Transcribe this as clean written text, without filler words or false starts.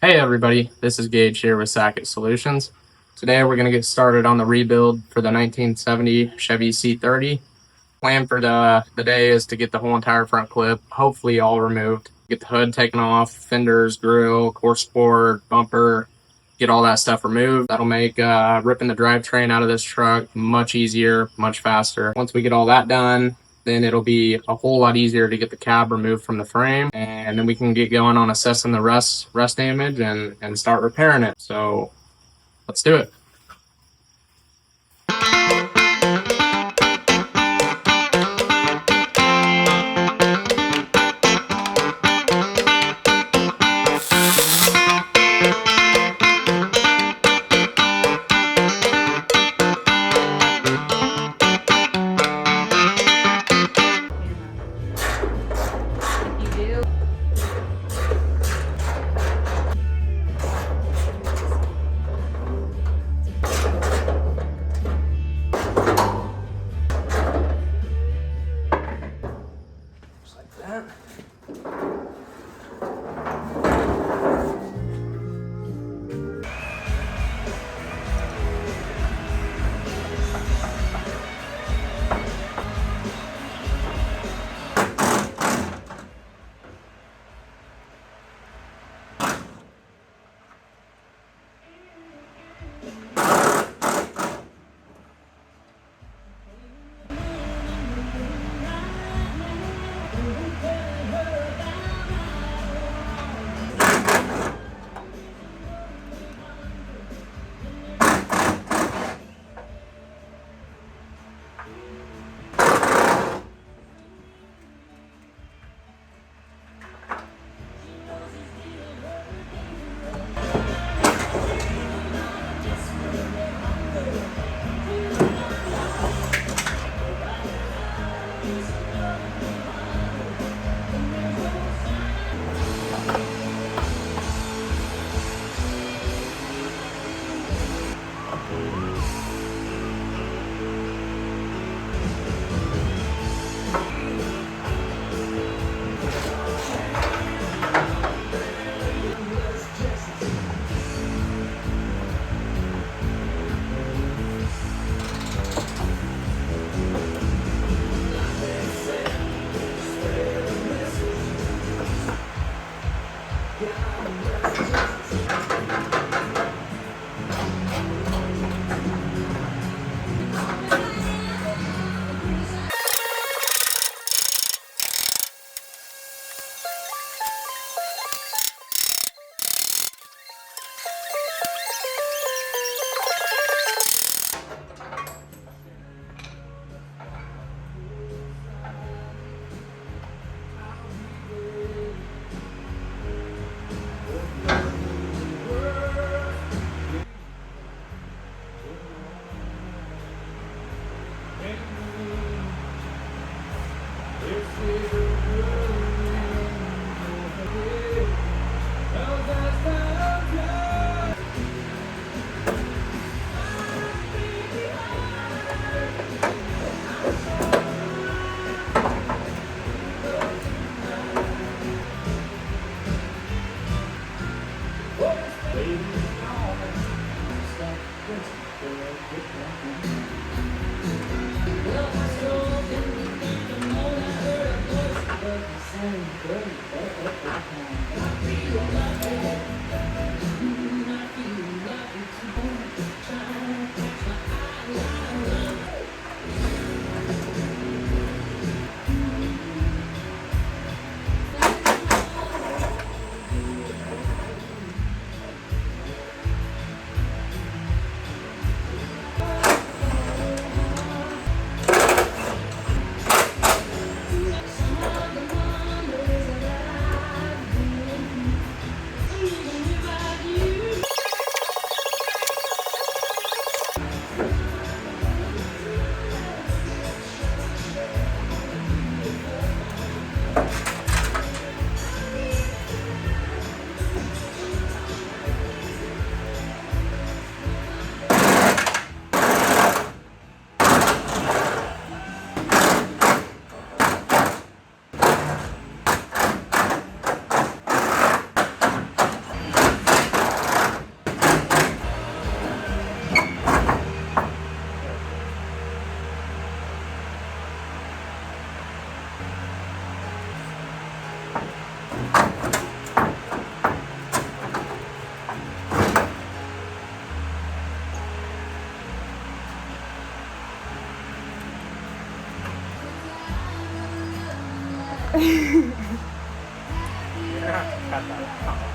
Hey everybody, this is Gage here with Sacket Solutions. Today we're going to get started on the rebuild for the 1970 Chevy C30. Plan for the day is to get the whole entire front clip, hopefully all removed. Get the hood taken off, fenders, grill, core support, bumper, get all that stuff removed. That'll make ripping the drivetrain out of this truck much easier, much faster. Once we get all that done, then it'll be a whole lot easier to get the cab removed from the frame, and then we can get going on assessing the rust damage and start repairing it. So let's do it. Cut that out.